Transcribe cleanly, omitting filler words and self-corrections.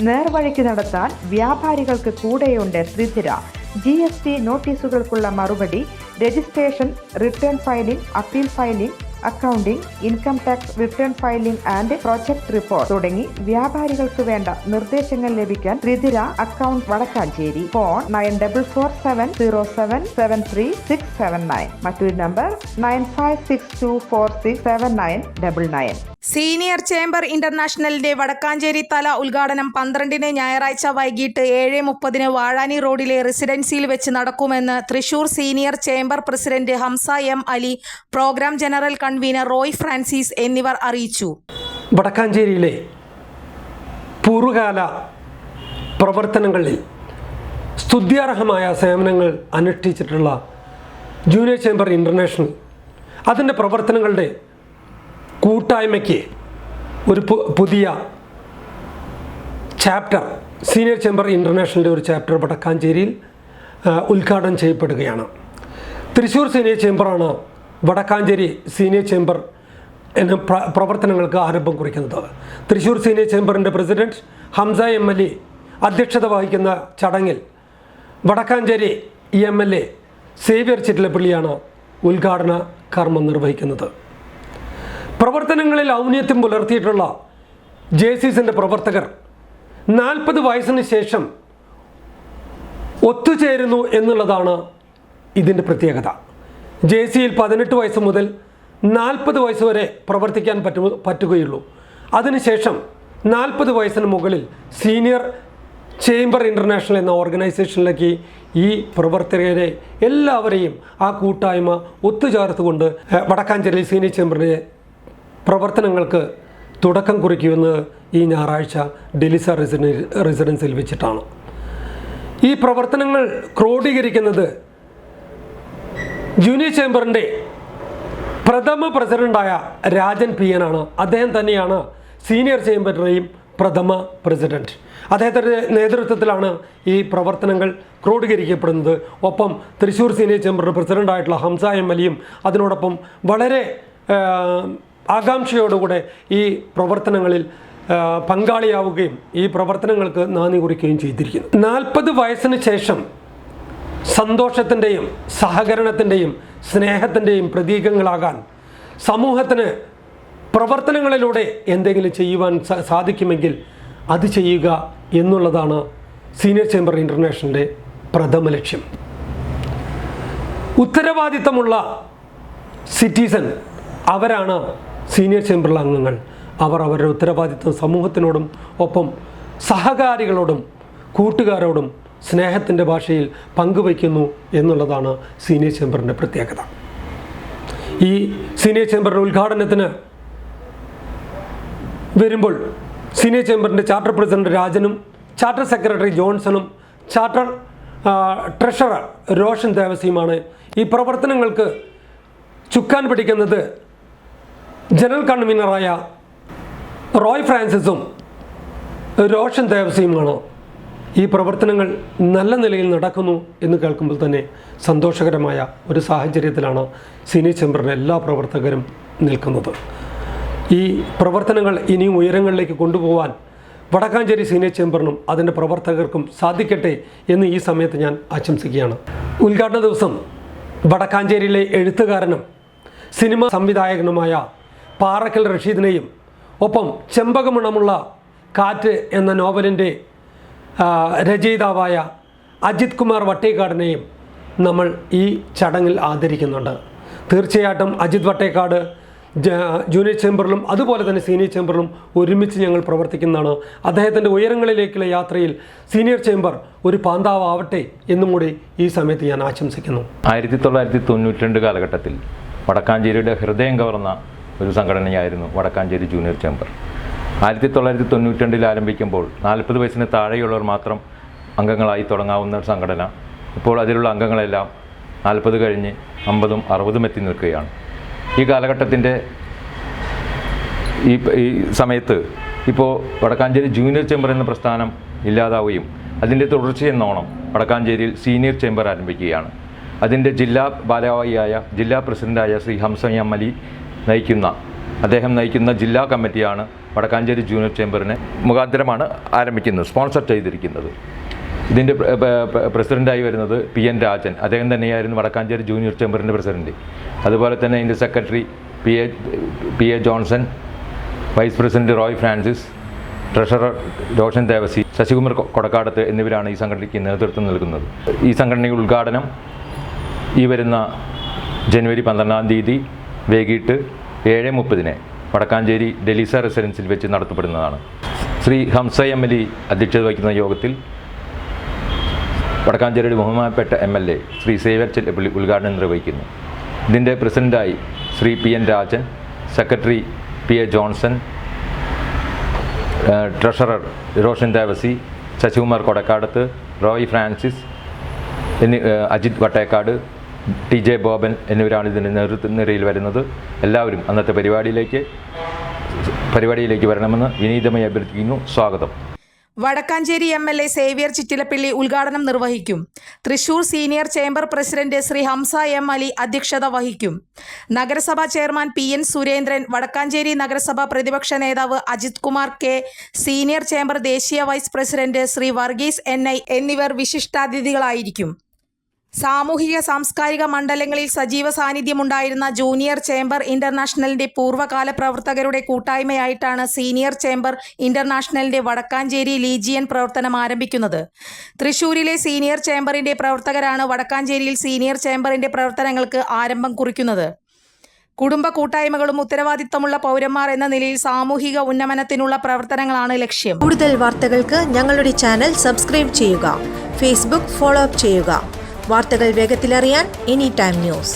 നേർവഴിക്ക് നടത്താൻ വ്യാപാരികൾക്ക് കൂടെയുണ്ട് ത്രിധിര. GST നോട്ടീസുകൾക്കുള്ള മറുപടി, registration, return filing, appeal filing, accounting, income tax return filing and project report തുടങ്ങി വ്യാപാരികൾക്ക് വേണ്ട നിർദ്ദേശങ്ങൾ ലഭിക്കാൻ ത്രിധിര അക്കൗണ്ട് വടക്കാഞ്ചേരി. ഫോൺ 9447077369. മറ്റൊരു നമ്പർ 9562467999. സീനിയർ ചേംബർ ഇന്റർനാഷണലിന്റെ വടക്കാഞ്ചേരി തല ഉദ്ഘാടനം 12 ഞായറാഴ്ച വൈകിട്ട് 7:30 വാഴാനി റോഡിലെ റെസിഡൻസിയിൽ വെച്ച് നടക്കുമെന്ന് Thrissur senior chamber president Hamza M. Ali, programme general convener Roy Francis എന്നിവർ അറിയിച്ചു. വടക്കാഞ്ചേരിയിലെ പൂർവ്വകാല പ്രവർത്തനങ്ങളിൽ സ്തുത്യർഹമായ സേവനങ്ങൾ അനുഷ്ഠിച്ചിട്ടുള്ള ജൂനിയർ ചേംബർ ഇന്റർനാഷണൽ അതിൻ്റെ പ്രവർത്തനങ്ങളുടെ കൂട്ടായ്മയ്ക്ക് ഒരു പുതിയ ചാപ്റ്റർ, സീനിയർ ചേംബർ ഇന്റർനാഷണലിൻ്റെ ഒരു ചാപ്റ്റർ വടക്കാഞ്ചേരിയിൽ ഉദ്ഘാടനം ചെയ്യപ്പെടുകയാണ്. തൃശ്ശൂർ സീനിയർ ചേംബറാണ് വടക്കാഞ്ചേരി സീനിയർ ചേംബർ എന്ന പ്രവർത്തനങ്ങൾക്ക് ആരംഭം കുറിക്കുന്നത്. തൃശ്ശൂർ സീനിയർ ചേംബറിൻ്റെ പ്രസിഡന്റ് ഹംസ M. അലി അധ്യക്ഷത വഹിക്കുന്ന ചടങ്ങിൽ വടക്കാഞ്ചേരി MLA സേവ്യർ ചിറ്റിലപ്പള്ളിയാണ് ഉദ്ഘാടന കർമ്മം നിർവഹിക്കുന്നത്. പ്രവർത്തനങ്ങളിൽ ഔന്നത്യം പുലർത്തിയിട്ടുള്ള JCസിൻ്റെ പ്രവർത്തകർ 40 വയസ്സിന് ശേഷം ഒത്തുചേരുന്നു എന്നുള്ളതാണ് ഇതിൻ്റെ പ്രത്യേകത. JCയിൽ 18 വയസ്സ് മുതൽ 40 വയസ്സ് വരെ പ്രവർത്തിക്കാൻ പറ്റുകയുള്ളൂ. അതിനുശേഷം 40 വയസ്സിന് മുകളിൽ സീനിയർ ചേംബർ ഇന്റർനാഷണൽ എന്ന ഓർഗനൈസേഷനിലേക്ക് ഈ പ്രവർത്തകരെ എല്ലാവരെയും ആ കൂട്ടായ്മ ഒത്തുചേർത്തുകൊണ്ട് വടക്കാഞ്ചേരി സീനിയർ ചേംബറിൻ്റെ പ്രവർത്തനങ്ങൾക്ക് തുടക്കം കുറിക്കുമെന്ന് ഈ ഞായറാഴ്ച ഡെലിസ റെസിഡൻസിൽ വെച്ചിട്ടാണ്. ഈ പ്രവർത്തനങ്ങൾ ക്രോഡീകരിക്കുന്നത് ജൂനിയർ ചേംബറിൻ്റെ പ്രഥമ പ്രസിഡൻ്റായ രാജൻ PN ആണ്. അദ്ദേഹം തന്നെയാണ് സീനിയർ ചേംബറിൻ്റെയും പ്രഥമ പ്രസിഡന്റ്. അദ്ദേഹത്തിൻ്റെ നേതൃത്വത്തിലാണ് ഈ പ്രവർത്തനങ്ങൾ ക്രോഡീകരിക്കപ്പെടുന്നത്. ഒപ്പം തൃശ്ശൂർ സീനിയർ ചേംബറിൻ്റെ പ്രസിഡൻ്റായിട്ടുള്ള ഹംസ M. അലിയും അതിനോടൊപ്പം വളരെ ആകാംക്ഷയോടുകൂടെ ഈ പ്രവർത്തനങ്ങളിൽ പങ്കാളിയാവുകയും ഈ പ്രവർത്തനങ്ങൾക്ക് നാന്ദി കുറിക്കുകയും ചെയ്തിരിക്കുന്നു. 40 വയസ്സിന് ശേഷം സന്തോഷത്തിൻ്റെയും സഹകരണത്തിൻ്റെയും സ്നേഹത്തിൻ്റെയും പ്രതീകങ്ങളാകാൻ സമൂഹത്തിന് പ്രവർത്തനങ്ങളിലൂടെ എന്തെങ്കിലും ചെയ്യുവാൻ സാധിക്കുമെങ്കിൽ അത് ചെയ്യുക എന്നുള്ളതാണ് സീനിയർ ചേംബർ ഇന്റർനാഷണലിൻ്റെ പ്രഥമ ലക്ഷ്യം. ഉത്തരവാദിത്തമുള്ള സിറ്റിസൺ അവരാണ് സീനിയർ ചേംബറിലെ അംഗങ്ങൾ. അവർ അവരുടെ ഉത്തരവാദിത്തം സമൂഹത്തിനോടും ഒപ്പം സഹകാരികളോടും കൂട്ടുകാരോടും സ്നേഹത്തിൻ്റെ ഭാഷയിൽ പങ്കുവയ്ക്കുന്നു എന്നുള്ളതാണ് സീനിയർ ചേംബറിൻ്റെ പ്രത്യേകത. ഈ സീനിയർ ചേംബറിൻ്റെ ഉദ്ഘാടനത്തിന് വരുമ്പോൾ സീനിയർ ചേംബറിൻ്റെ ചാർട്ടർ പ്രസിഡന്റ് രാജനും ചാർട്ടർ സെക്രട്ടറി ജോൺസണും ചാർട്ടർ ട്രഷറർ റോഷൻ ദേവസിയുമാണ്. ഈ പ്രവർത്തനങ്ങൾക്ക് ചുക്കാൻ പിടിക്കുന്നത് ജനറൽ കൺവീനറായ റോയ് ഫ്രാൻസിസും റോഷൻ ദേവസിയുമാണ്. ഈ പ്രവർത്തനങ്ങൾ നല്ല നിലയിൽ നടക്കുന്നു എന്ന് കേൾക്കുമ്പോൾ തന്നെ സന്തോഷകരമായ ഒരു സാഹചര്യത്തിലാണ് സീനിയർ ചേംബറിൻ്റെ എല്ലാ പ്രവർത്തകരും നിൽക്കുന്നത്. ഈ പ്രവർത്തനങ്ങൾ ഇനിയും ഉയരങ്ങളിലേക്ക് കൊണ്ടുപോകാൻ വടക്കാഞ്ചേരി സീനിയർ ചേംബറിനും അതിൻ്റെ പ്രവർത്തകർക്കും സാധിക്കട്ടെ എന്ന് ഈ സമയത്ത് ഞാൻ ആശംസിക്കുകയാണ്. ഉദ്ഘാടന ദിവസം വടക്കാഞ്ചേരിയിലെ എഴുത്തുകാരനും സിനിമ സംവിധായകനുമായ പാറക്കൽ റഷീദിനെയും ഒപ്പം ചെമ്പകമണമുള്ള കാറ്റ് എന്ന നോവലിൻ്റെ രചയിതാവായ അജിത് കുമാർ വട്ടേക്കാടിനെയും നമ്മൾ ഈ ചടങ്ങിൽ ആദരിക്കുന്നുണ്ട്. തീർച്ചയായിട്ടും അജിത് വട്ടേക്കാട് ജൂനിയർ ചേംബറിലും അതുപോലെ തന്നെ സീനിയർ ചേംബറിലും ഒരുമിച്ച് ഞങ്ങൾ പ്രവർത്തിക്കുന്നതാണ്. അദ്ദേഹത്തിൻ്റെ ഉയരങ്ങളിലേക്കുള്ള യാത്രയിൽ സീനിയർ ചേംബർ ഒരു പാന്താവാവട്ടെ എന്നും കൂടി ഈ സമയത്ത് ഞാൻ ആശംസിക്കുന്നു. 1992 കാലഘട്ടത്തിൽ വടക്കാഞ്ചേരിയുടെ ഹൃദയം കവർന്ന ഒരു സംഘടനയായിരുന്നു വടക്കാഞ്ചേരി ജൂനിയർ ചേംബർ. 1992 ആരംഭിക്കുമ്പോൾ 40 വയസ്സിന് താഴെയുള്ളവർ മാത്രം അംഗങ്ങളായി തുടങ്ങാവുന്ന ഒരു സംഘടന ഇപ്പോൾ അതിലുള്ള അംഗങ്ങളെല്ലാം 40 കഴിഞ്ഞ് 50ഉം 60ഉം എത്തി നിൽക്കുകയാണ്. ഈ കാലഘട്ടത്തിൻ്റെ ഈ സമയത്ത് ഇപ്പോൾ വടക്കാഞ്ചേരി ജൂനിയർ ചേംബർ എന്ന പ്രസ്ഥാനം ഇല്ലാതാവുകയും അതിൻ്റെ തുടർച്ചയെന്നോണം വടക്കാഞ്ചേരിയിൽ സീനിയർ ചേംബർ ആരംഭിക്കുകയാണ്. അതിൻ്റെ ജില്ലാ ഭാരവാഹിയായ ജില്ലാ പ്രസിഡൻ്റായ ശ്രീ ഹംസ M. അലി നയിക്കുന്ന അദ്ദേഹം നയിക്കുന്ന ജില്ലാ കമ്മിറ്റിയാണ് വടക്കാഞ്ചേരി ജൂനിയർ ചേംബറിനെ മുഖാന്തരമാണ് ആരംഭിക്കുന്നത്, സ്പോൺസർ ചെയ്തിരിക്കുന്നത്. ഇതിൻ്റെ പ്രസിഡൻ്റായി വരുന്നത് PN രാജൻ, അദ്ദേഹം തന്നെയായിരുന്നു വടക്കാഞ്ചേരി ജൂനിയർ ചേംബറിൻ്റെ പ്രസിഡൻറ്റ്. അതുപോലെ തന്നെ ഇതിൻ്റെ secretary PA Johnson, vice president Roy Francis, treasurer Roshan Devasi, Sasikumar Kodakkadath എന്നിവരാണ് ഈ സംഘടനയ്ക്ക് നേതൃത്വം നൽകുന്നത്. ഈ സംഘടനയുടെ ഉദ്ഘാടനം ഈ വരുന്ന ജനുവരി 12-ാം തീയതി വൈകിട്ട് 7:30 വടക്കാഞ്ചേരി ഡെലീസ റെസിഡൻസിൽ വെച്ച് നടത്തപ്പെടുന്നതാണ്. ശ്രീ ഹംസ MLA അധ്യക്ഷത വഹിക്കുന്ന യോഗത്തിൽ വടക്കാഞ്ചേരിയുടെ ബഹുമാനപ്പെട്ട MLA ശ്രീ സേവ്യർ ചെല്ലപ്പള്ളി ഉദ്ഘാടനം നിർവഹിക്കുന്നു. ഇതിൻ്റെ പ്രസിഡൻ്റായി Sri PN Rajan, secretary PA Johnson, treasurer Roshan Devasi, Sasikumar Kodakkadath, Roy Francis Ajith Vattekkad, TJ Boban എന്നിവരാണ് ഇതിൻ്റെ നേതൃനിരയിൽ വരുന്നത്. എല്ലാവരും അന്നത്തെ പരിപാടിയിലേക്ക് വരണമെന്ന് വിനീതമായി അഭ്യർത്ഥിക്കുന്നു. സ്വാഗതം. വടക്കാഞ്ചേരി MLA സേവ്യർ ചിറ്റിലപ്പള്ളി ഉദ്ഘാടനം നിർവഹിക്കും. Thrissur senior chamber president Shri Hamsa M Ali അധ്യക്ഷത വഹിക്കും. നഗരസഭാ ചെയർമാൻ PN സുരേന്ദ്രൻ, വടക്കാഞ്ചേരി നഗരസഭാ പ്രതിപക്ഷ നേതാവ് Ajith Kumar K, senior chamber ദേശീയ vice president Sri Varghese NI എന്നിവർ വിശിഷ്ടാതിഥികളായിരിക്കും. സാമൂഹിക സാംസ്കാരിക മണ്ഡലങ്ങളിൽ സജീവ സാന്നിധ്യമുണ്ടായിരുന്ന ജൂനിയർ ചേംബർ ഇന്റർനാഷണലിന്റെ പൂർവ്വകാല പ്രവർത്തകരുടെ കൂട്ടായ്മയായിട്ടാണ് സീനിയർ ചേംബർ ഇന്റർനാഷണലിന്റെ വടക്കാഞ്ചേരി ലീജിയൻ പ്രവർത്തനം ആരംഭിക്കുന്നത്. തൃശൂരിലെ സീനിയർ ചേംബറിന്റെ പ്രവർത്തകരാണ് വടക്കാഞ്ചേരിയിൽ സീനിയർ ചേംബറിന്റെ പ്രവർത്തനങ്ങൾക്ക് ആരംഭം കുറിക്കുന്നത്. കുടുംബ കൂട്ടായ്മകളും ഉത്തരവാദിത്തമുള്ള പൗരന്മാർ എന്ന നിലയിൽ സാമൂഹിക ഉന്നമനത്തിനുള്ള പ്രവർത്തനങ്ങളാണ് ലക്ഷ്യം. കൂടുതൽ വാർത്തകൾക്ക് ഞങ്ങളുടെ ചാനൽ സബ്സ്ക്രൈബ് ചെയ്യുക. ഫേസ്ബുക്ക് ഫോളോ അപ്പ് ചെയ്യുക. വാർത്തകൾ വേഗത്തിലറിയാൻ Anytime News.